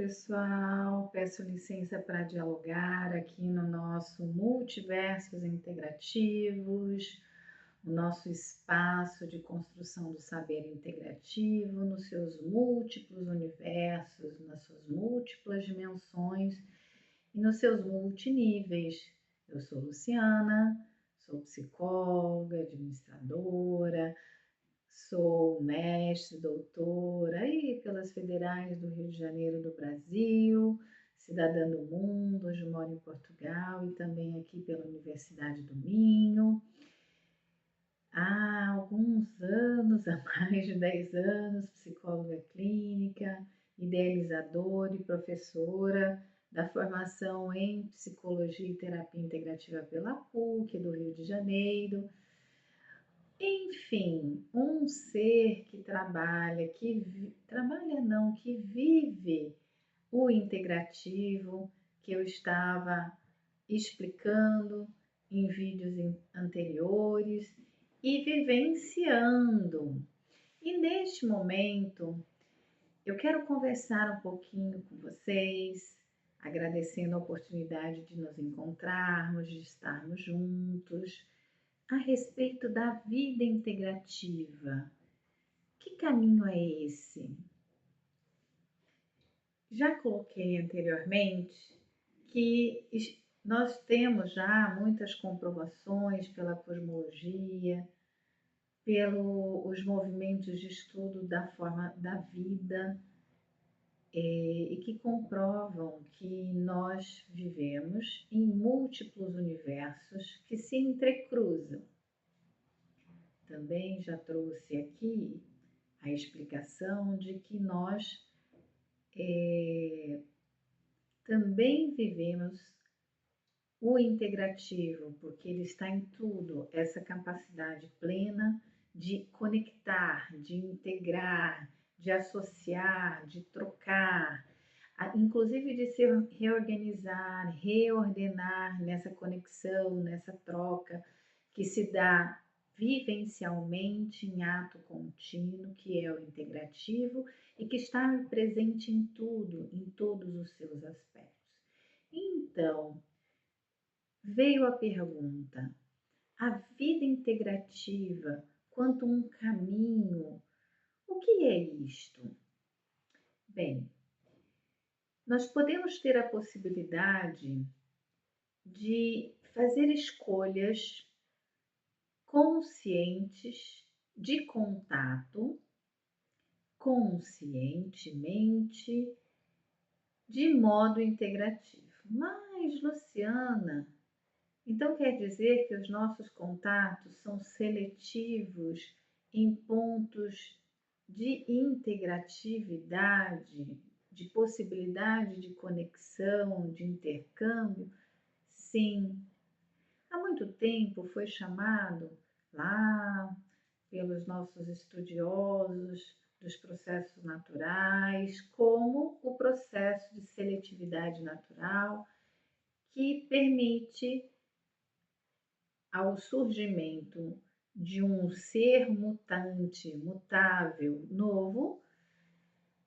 pessoal, peço licença para dialogar aqui no nosso Multiversos Integrativos, o nosso espaço de construção do saber integrativo nos seus múltiplos universos, nas suas múltiplas dimensões e nos seus multiníveis. Eu sou Luciana, sou psicóloga, administradora, sou mestre, doutora aí pelas federais do Rio de Janeiro do Brasil, cidadã do mundo, hoje moro em Portugal e também aqui pela Universidade do Minho. Há alguns anos, há mais de 10 anos, psicóloga clínica, idealizadora e professora da formação em Psicologia e Terapia Integrativa pela PUC do Rio de Janeiro. Enfim, um ser que que vive o integrativo que eu estava explicando em vídeos anteriores e vivenciando. E neste momento, eu quero conversar um pouquinho com vocês, agradecendo a oportunidade de nos encontrarmos, de estarmos juntos, a respeito da vida integrativa. Que caminho é esse? Já coloquei anteriormente que nós temos já muitas comprovações pela cosmologia, pelos movimentos de estudo da forma da vida, e que comprovam que nós vivemos em múltiplos universos que se entrecruzam. Também já trouxe aqui a explicação de que nós também vivemos o integrativo, porque ele está em tudo, essa capacidade plena de conectar, de integrar, de associar, de trocar, inclusive de se reorganizar, reordenar nessa conexão, nessa troca que se dá vivencialmente em ato contínuo, que é o integrativo e que está presente em tudo, em todos os seus aspectos. Então, veio a pergunta: a vida integrativa quanto um caminho, o que é isto? Bem, nós podemos ter a possibilidade de fazer escolhas conscientes de contato, conscientemente, de modo integrativo. Mas, Luciana, então quer dizer que os nossos contatos são seletivos em pontos de integratividade, de possibilidade de conexão, de intercâmbio? Sim. Há muito tempo foi chamado lá pelos nossos estudiosos dos processos naturais como o processo de seletividade natural, que permite ao surgimento de um ser mutante, mutável, novo,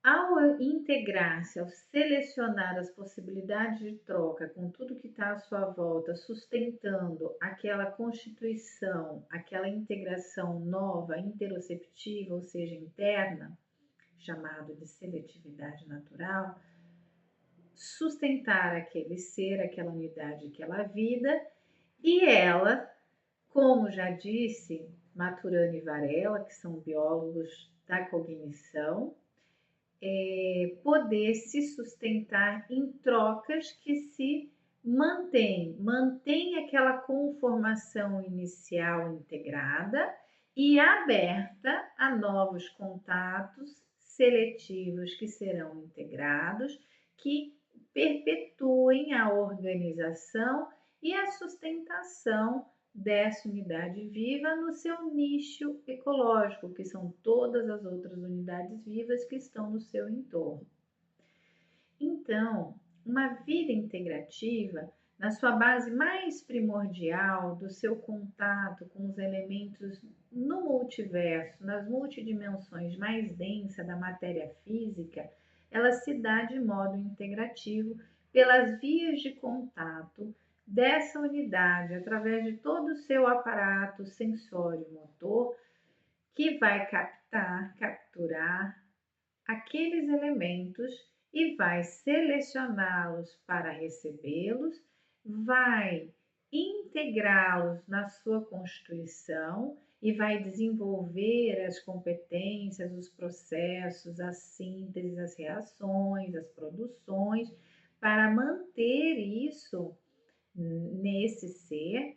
ao integrar-se, ao selecionar as possibilidades de troca com tudo que está à sua volta, sustentando aquela constituição, aquela integração nova, interoceptiva, ou seja, interna, chamado de seletividade natural, sustentar aquele ser, aquela unidade, aquela vida, e ela, como já disse Maturana e Varela, que são biólogos da cognição, poder se sustentar em trocas que se mantém aquela conformação inicial integrada e aberta a novos contatos seletivos que serão integrados, que perpetuem a organização e a sustentação dessa unidade viva no seu nicho ecológico, que são todas as outras unidades vivas que estão no seu entorno. Então, uma vida integrativa, na sua base mais primordial, do seu contato com os elementos no multiverso, nas multidimensões mais densas da matéria física, ela se dá de modo integrativo pelas vias de contato dessa unidade, através de todo o seu aparato sensório motor, que vai capturar aqueles elementos e vai selecioná-los para recebê-los, vai integrá-los na sua constituição e vai desenvolver as competências, os processos, as sínteses, as reações, as produções, para manter isso nesse ser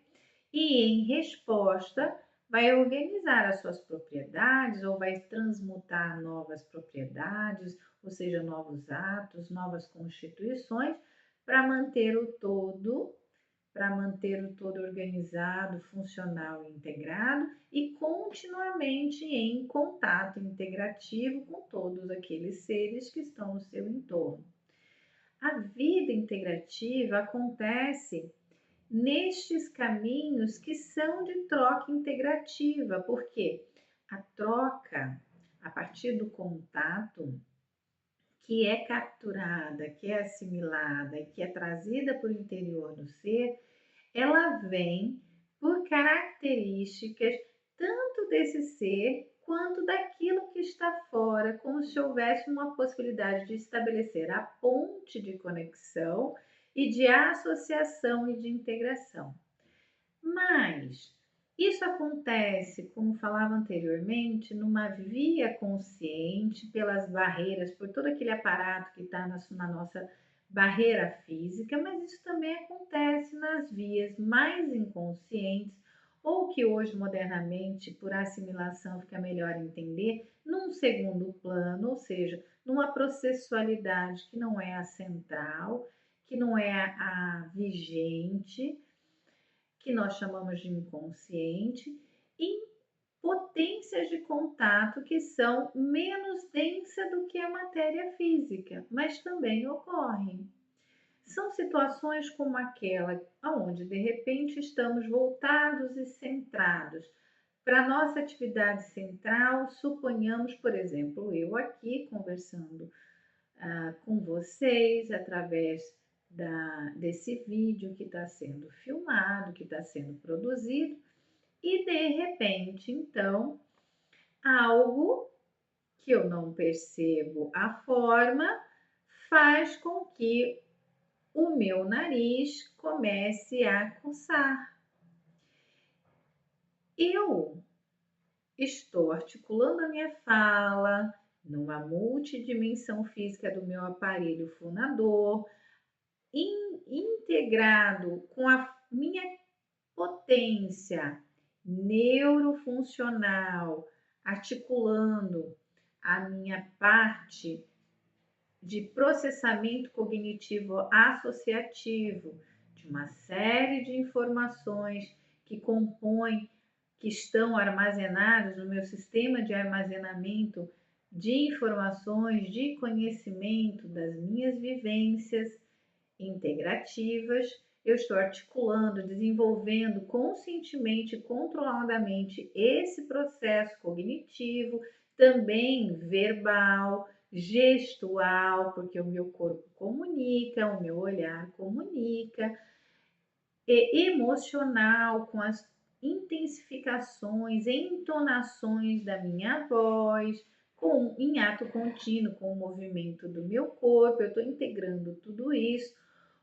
e, em resposta, vai organizar as suas propriedades ou vai transmutar novas propriedades, ou seja, novos atos, novas constituições, para manter o todo, organizado, funcional e integrado e continuamente em contato integrativo com todos aqueles seres que estão no seu entorno. A vida integrativa acontece nestes caminhos que são de troca integrativa, porque a troca, a partir do contato, que é capturada, que é assimilada e que é trazida para o interior do ser, ela vem por características tanto desse ser quanto daquilo que está fora, como se houvesse uma possibilidade de estabelecer a ponte de conexão e de associação e de integração. Mas isso acontece, como falava anteriormente, numa via consciente, pelas barreiras, por todo aquele aparato que está na nossa barreira física, mas isso também acontece nas vias mais inconscientes, ou que hoje, modernamente, por assimilação, fica melhor entender, num segundo plano, ou seja, numa processualidade que não é a central, que não é a vigente, que nós chamamos de inconsciente, e potências de contato que são menos densas do que a matéria física, mas também ocorrem. São situações como aquela onde de repente estamos voltados e centrados para a nossa atividade central. Suponhamos, por exemplo, eu aqui conversando com vocês através desse vídeo que está sendo filmado, que está sendo produzido, e de repente, então, algo que eu não percebo a forma faz com que o meu nariz comece a coçar. Eu estou articulando a minha fala numa multidimensão física do meu aparelho fonador, integrado com a minha potência neurofuncional, articulando a minha parte de processamento cognitivo associativo de uma série de informações que compõem, que estão armazenadas no meu sistema de armazenamento de informações, de conhecimento das minhas vivências integrativas. Eu estou articulando, desenvolvendo conscientemente e controladamente esse processo cognitivo, também verbal, gestual, porque o meu corpo comunica, o meu olhar comunica, e emocional, com as intensificações, entonações da minha voz, em ato contínuo, com o movimento do meu corpo. Eu estou integrando tudo isso.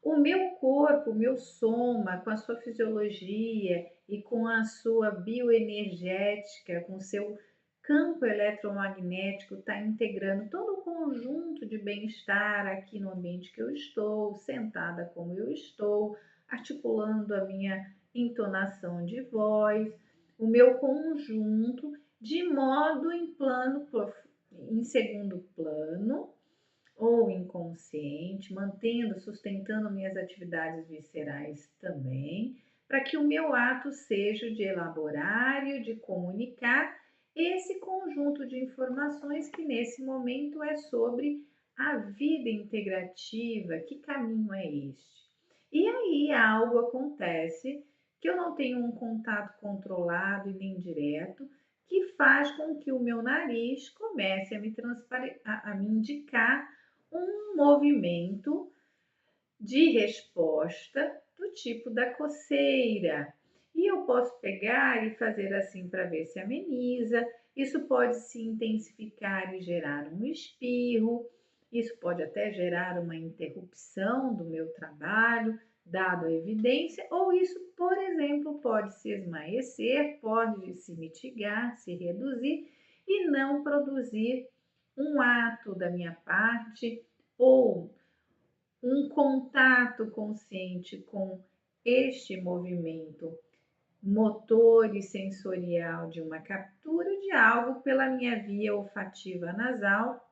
O meu corpo, o meu soma, com a sua fisiologia e com a sua bioenergética, com o seu campo eletromagnético, está integrando todo o conjunto de bem-estar aqui no ambiente que eu estou, sentada como eu estou, articulando a minha entonação de voz, o meu conjunto, de modo em segundo plano ou inconsciente, mantendo, sustentando minhas atividades viscerais também, para que o meu ato seja de elaborar e de comunicar esse conjunto de informações que nesse momento é sobre a vida integrativa. Que caminho é este? E aí algo acontece que eu não tenho um contato controlado e nem direto, que faz com que o meu nariz comece a me indicar um movimento de resposta do tipo da coceira. E eu posso pegar e fazer assim para ver se ameniza. Isso pode se intensificar e gerar um espirro. Isso pode até gerar uma interrupção do meu trabalho, dado a evidência, ou isso, por exemplo, pode se esmaecer, pode se mitigar, se reduzir e não produzir um ato da minha parte ou um contato consciente com este movimento motor e sensorial de uma captura de algo pela minha via olfativa nasal.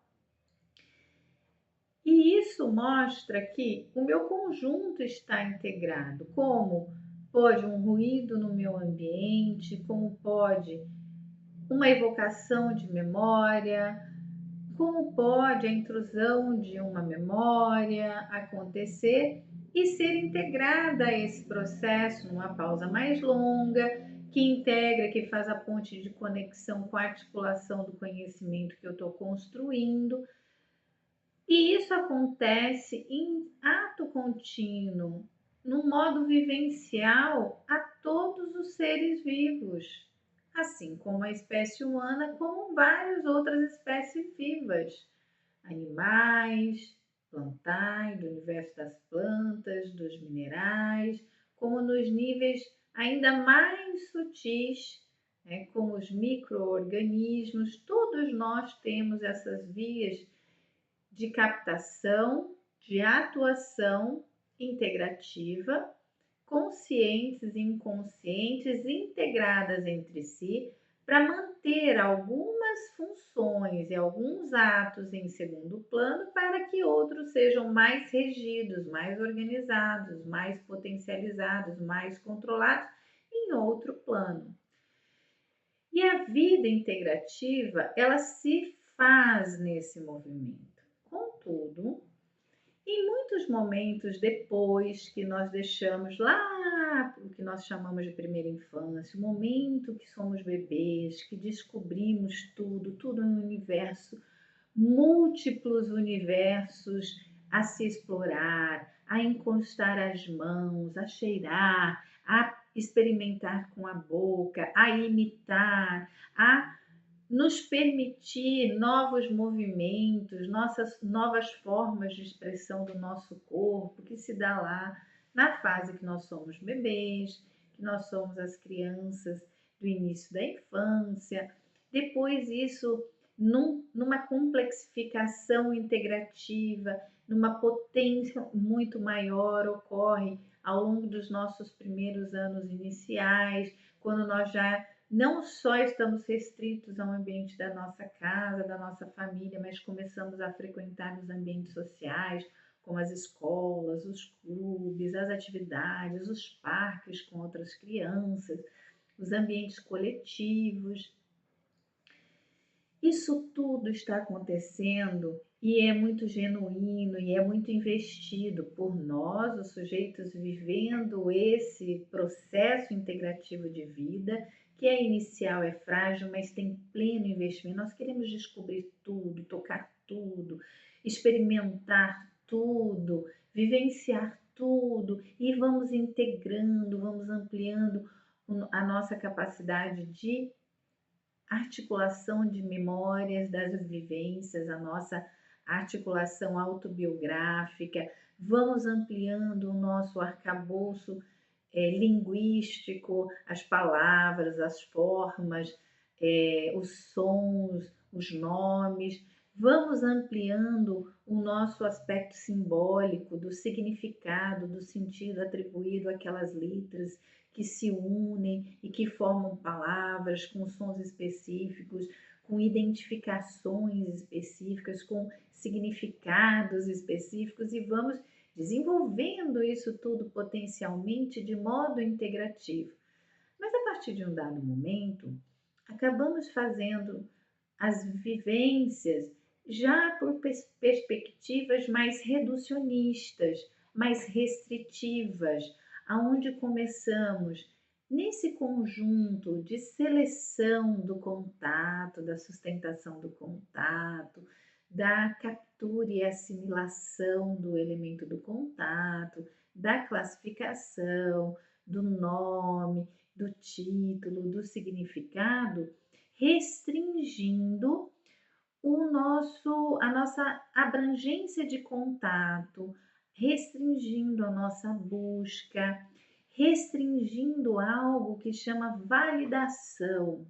E isso mostra que o meu conjunto está integrado, como pode um ruído no meu ambiente, como pode uma evocação de memória, como pode a intrusão de uma memória acontecer e ser integrada a esse processo numa pausa mais longa, que integra, que faz a ponte de conexão com a articulação do conhecimento que eu estou construindo. E isso acontece em ato contínuo, no modo vivencial a todos os seres vivos, assim como a espécie humana, como várias outras espécies vivas, animais, plantais, do universo das plantas, dos minerais, como nos níveis ainda mais sutis, né, como os micro-organismos, todos nós temos essas vias de captação, de atuação integrativa, conscientes e inconscientes, integradas entre si, para manter algumas funções e alguns atos em segundo plano, para que outros sejam mais regidos, mais organizados, mais potencializados, mais controlados em outro plano. E a vida integrativa, ela se faz nesse movimento. Contudo, em muitos momentos depois que nós deixamos lá o que nós chamamos de primeira infância, o momento que somos bebês, que descobrimos tudo, tudo em um universo, múltiplos universos a se explorar, a encostar as mãos, a cheirar, a experimentar com a boca, a imitar, a nos permitir novos movimentos, novas formas de expressão do nosso corpo, que se dá lá na fase que nós somos bebês, que nós somos as crianças do início da infância. Depois isso, numa complexificação integrativa, numa potência muito maior, ocorre ao longo dos nossos primeiros anos iniciais, quando nós já não só estamos restritos ao ambiente da nossa casa, da nossa família, mas começamos a frequentar os ambientes sociais, como as escolas, os clubes, as atividades, os parques com outras crianças, os ambientes coletivos. Isso tudo está acontecendo e é muito genuíno e é muito investido por nós, os sujeitos vivendo esse processo integrativo de vida, que é inicial, é frágil, mas tem pleno investimento. Nós queremos descobrir tudo, tocar tudo, experimentar tudo, vivenciar tudo e vamos integrando, vamos ampliando a nossa capacidade de articulação de memórias das vivências, a nossa articulação autobiográfica, vamos ampliando o nosso arcabouço linguístico, as palavras, as formas, os sons, os nomes, vamos ampliando o nosso aspecto simbólico do significado, do sentido atribuído àquelas letras que se unem e que formam palavras com sons específicos, com identificações específicas, com significados específicos e vamos desenvolvendo isso tudo potencialmente de modo integrativo. Mas a partir de um dado momento, acabamos fazendo as vivências já por perspectivas mais reducionistas, mais restritivas, aonde começamos nesse conjunto de seleção do contato, da sustentação do contato, da captura e assimilação do elemento do contato, da classificação, do nome, do título, do significado, restringindo a nossa abrangência de contato, restringindo a nossa busca, restringindo algo que chama validação,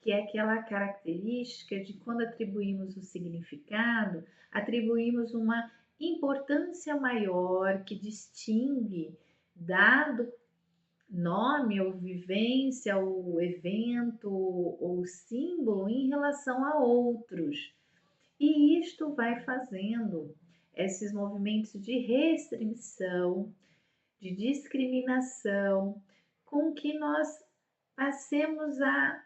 que é aquela característica de quando atribuímos o significado, atribuímos uma importância maior que distingue dado nome ou vivência ou evento ou símbolo em relação a outros. E isto vai fazendo esses movimentos de restrição, de discriminação, com que nós passemos a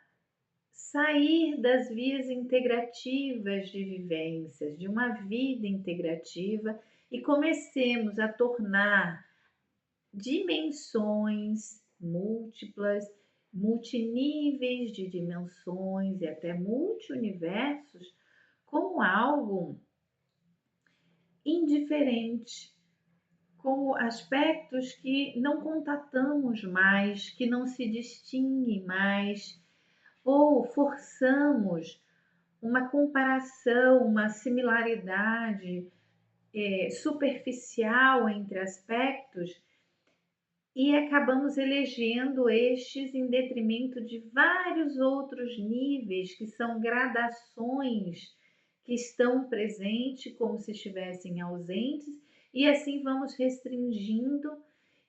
sair das vias integrativas de vivências, de uma vida integrativa, e comecemos a tornar dimensões múltiplas, multiníveis de dimensões e até multiuniversos como algo indiferente, como aspectos que não contatamos mais, que não se distinguem mais, ou forçamos uma comparação, uma similaridade superficial entre aspectos e acabamos elegendo estes em detrimento de vários outros níveis que são gradações que estão presentes como se estivessem ausentes, e assim vamos restringindo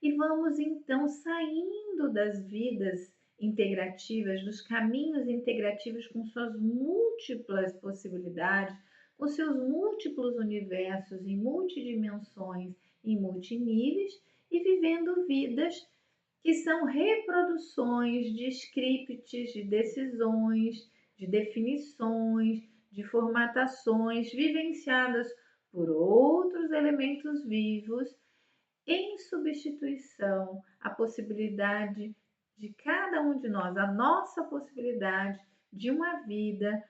e vamos então saindo das vidas integrativas, dos caminhos integrativos com suas múltiplas possibilidades, com seus múltiplos universos em multidimensões, em multiníveis, e vivendo vidas que são reproduções de scripts, de decisões, de definições, de formatações vivenciadas por outros elementos vivos, em substituição à possibilidade de cada um de nós, a nossa possibilidade de uma vida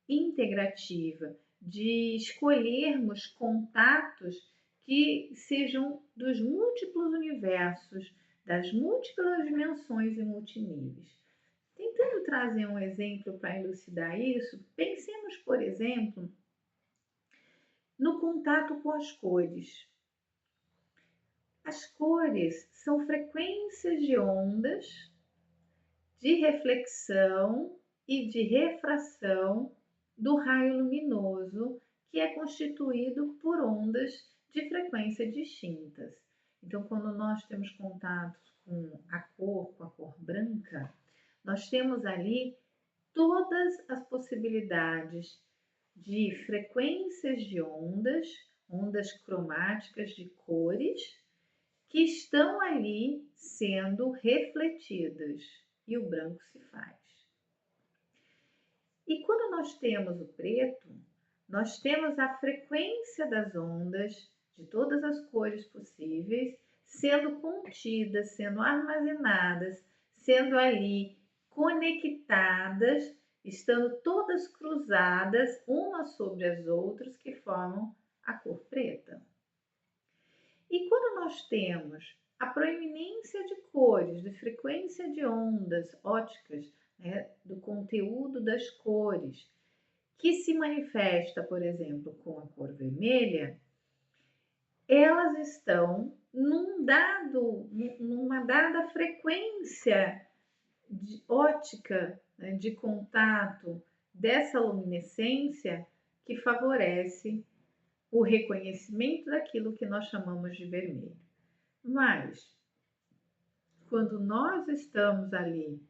integrativa, de escolhermos contatos que sejam dos múltiplos universos, das múltiplas dimensões e multiníveis. Tentando trazer um exemplo para elucidar isso, pensemos, por exemplo, no contato com as cores. As cores são frequências de ondas de reflexão e de refração do raio luminoso, que é constituído por ondas de frequência distintas. Então, quando nós temos contato com a cor branca, nós temos ali todas as possibilidades de frequências de ondas, ondas cromáticas de cores, que estão ali sendo refletidas, e o branco se faz. E quando nós temos o preto, nós temos a frequência das ondas de todas as cores possíveis sendo contidas, sendo armazenadas, sendo ali conectadas, estando todas cruzadas umas sobre as outras, que formam a cor preta. E quando nós temos a proeminência de cores, de frequência de ondas ópticas, né, do conteúdo das cores, que se manifesta, por exemplo, com a cor vermelha, elas estão numa dada frequência óptica, né, de contato dessa luminescência, que favorece o reconhecimento daquilo que nós chamamos de vermelho. Mas, quando nós estamos ali,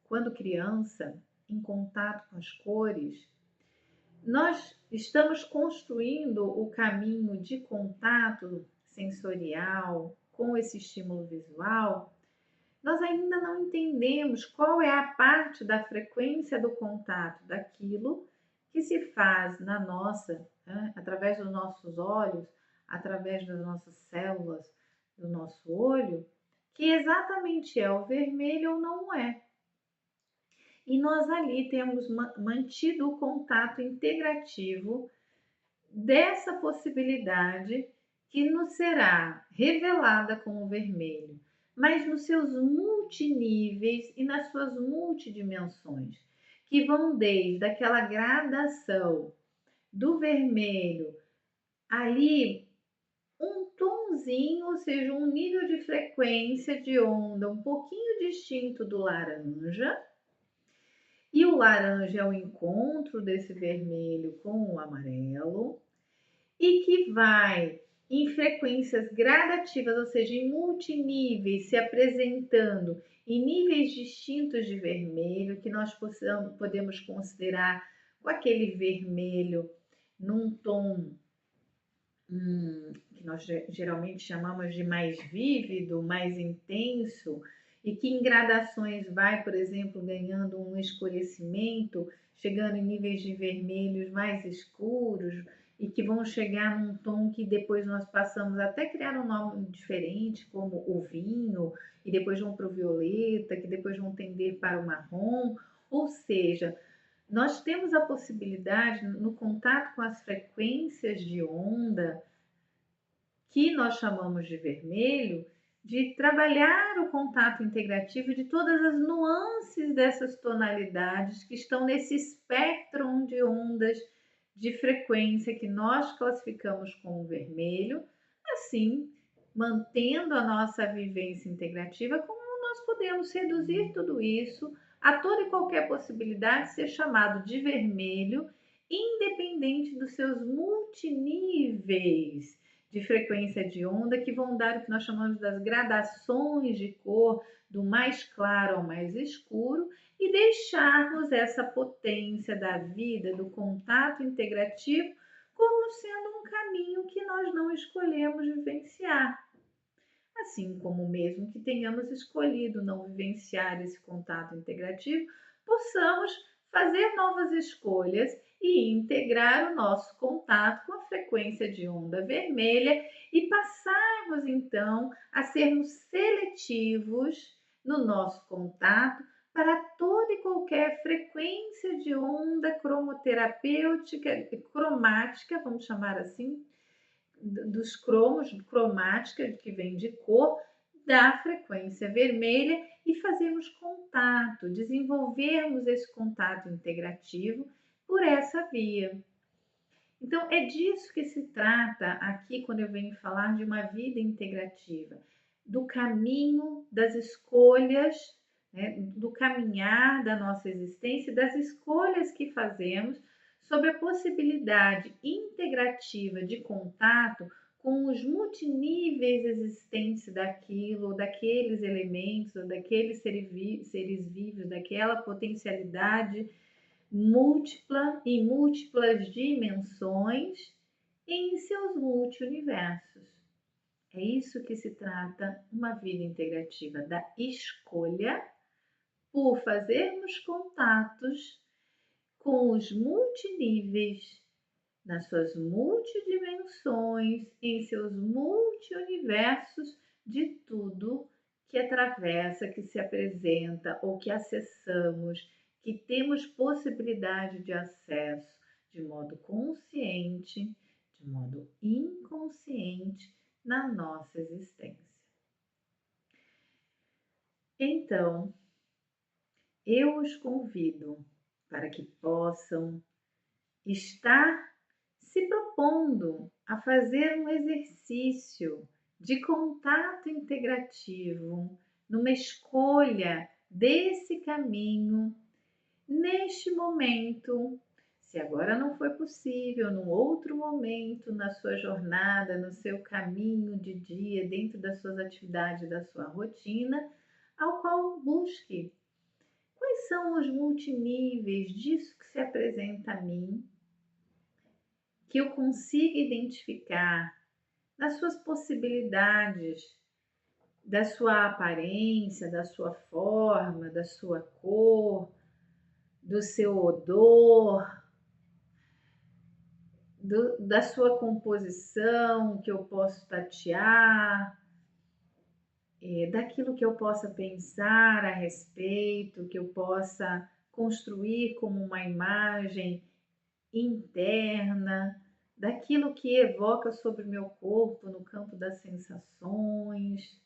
quando criança, em contato com as cores, nós estamos construindo o caminho de contato sensorial com esse estímulo visual. Nós ainda não entendemos qual é a parte da frequência do contato daquilo que se faz na nossa, né, através dos nossos olhos, através das nossas células, do nosso olho, que exatamente é o vermelho ou não é. E nós ali temos mantido o contato integrativo dessa possibilidade que nos será revelada com o vermelho, mas nos seus multiníveis e nas suas multidimensões, que vão desde aquela gradação do vermelho ali um tonzinho, ou seja, um nível de frequência de onda um pouquinho distinto do laranja, e o laranja é o encontro desse vermelho com o amarelo, e que vai em frequências gradativas, ou seja, em multiníveis, se apresentando em níveis distintos de vermelho, que nós podemos considerar com aquele vermelho num tom que nós geralmente chamamos de mais vívido, mais intenso, e que em gradações vai, por exemplo, ganhando um escurecimento, chegando em níveis de vermelhos mais escuros, e que vão chegar num tom que depois nós passamos até criar um nome diferente, como o vinho, e depois vão para o violeta, que depois vão tender para o marrom, ou seja, nós temos a possibilidade, no contato com as frequências de onda, que nós chamamos de vermelho, de trabalhar o contato integrativo de todas as nuances dessas tonalidades que estão nesse espectro de ondas de frequência que nós classificamos como vermelho, assim, mantendo a nossa vivência integrativa, como nós podemos reduzir tudo isso a toda e qualquer possibilidade de ser chamado de vermelho, independente dos seus multiníveis de frequência de onda, que vão dar o que nós chamamos das gradações de cor, do mais claro ao mais escuro, e deixarmos essa potência da vida, do contato integrativo, como sendo um caminho que nós não escolhemos vivenciar. Assim como mesmo que tenhamos escolhido não vivenciar esse contato integrativo, possamos fazer novas escolhas e integrar o nosso contato com a frequência de onda vermelha e passarmos então a sermos seletivos no nosso contato para toda e qualquer frequência de onda cromoterapêutica, cromática, vamos chamar assim, dos cromos, cromática, que vem de cor, da frequência vermelha e fazermos contato, desenvolvermos esse contato integrativo por essa via. Então, é disso que se trata aqui quando eu venho falar de uma vida integrativa, do caminho das escolhas, né, do caminhar da nossa existência, das escolhas que fazemos sobre a possibilidade integrativa de contato com os multiníveis existentes daquilo, daqueles elementos, ou daqueles seres vivos, daquela potencialidade múltipla em múltiplas dimensões em seus multiuniversos. É isso que se trata uma vida integrativa, da escolha por fazermos contatos com os multiníveis, nas suas multidimensões, em seus multiuniversos, de tudo que atravessa, que se apresenta ou que acessamos, que temos possibilidade de acesso de modo consciente, de modo inconsciente na nossa existência. Então, eu os convido para que possam estar se propondo a fazer um exercício de contato integrativo, numa escolha desse caminho, neste momento. Se agora não foi possível, num outro momento na sua jornada, no seu caminho de dia, dentro das suas atividades, da sua rotina, ao qual busque quais são os multiníveis disso que se apresenta a mim, que eu consiga identificar nas suas possibilidades, da sua aparência, da sua forma, da sua cor, do seu odor, da sua composição, que eu posso tatear, daquilo que eu possa pensar a respeito, que eu possa construir como uma imagem interna, daquilo que evoca sobre o meu corpo no campo das sensações,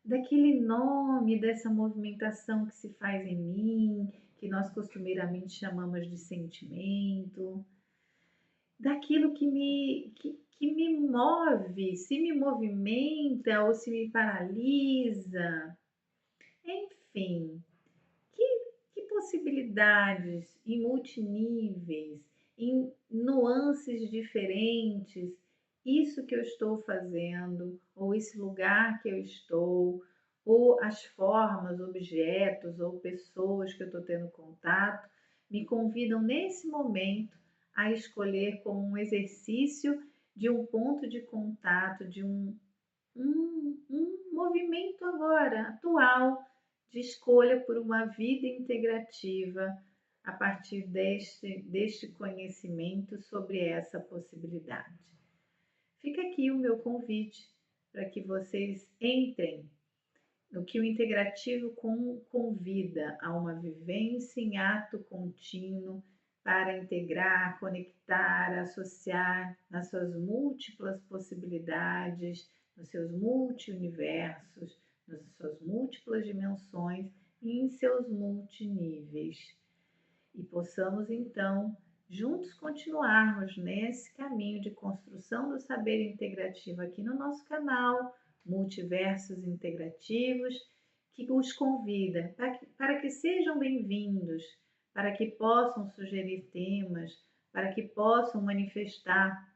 daquele nome, dessa movimentação que se faz em mim, que nós costumeiramente chamamos de sentimento, daquilo que me move, se me movimenta ou se me paralisa, enfim, que, que possibilidades em multiníveis, em nuances diferentes, isso que eu estou fazendo, ou esse lugar que eu estou, ou as formas, objetos ou pessoas que eu estou tendo contato, me convidam nesse momento a escolher como um exercício de um ponto de contato, de um movimento agora, atual, de escolha por uma vida integrativa a partir deste conhecimento sobre essa possibilidade. Fica aqui o meu convite para que vocês entrem no que o integrativo convida a uma vivência em ato contínuo para integrar, conectar, associar nas suas múltiplas possibilidades, nos seus multi-universos, nas suas múltiplas dimensões e em seus multiníveis. E possamos então juntos continuarmos nesse caminho de construção do saber integrativo aqui no nosso canal Multiversos Integrativos, que os convida para que sejam bem-vindos, para que possam sugerir temas, para que possam manifestar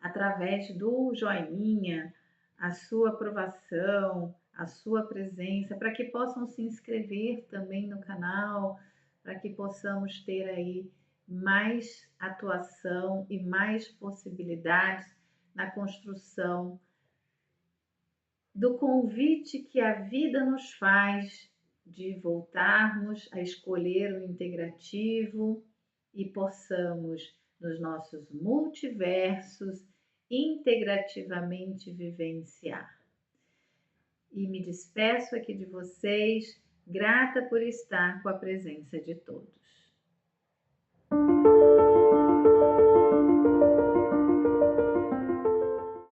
através do joinha a sua aprovação, a sua presença, para que possam se inscrever também no canal, para que possamos ter aí mais atuação e mais possibilidades na construção do convite que a vida nos faz de voltarmos a escolher o integrativo e possamos, nos nossos multiversos, integrativamente vivenciar. E me despeço aqui de vocês, grata por estar com a presença de todos.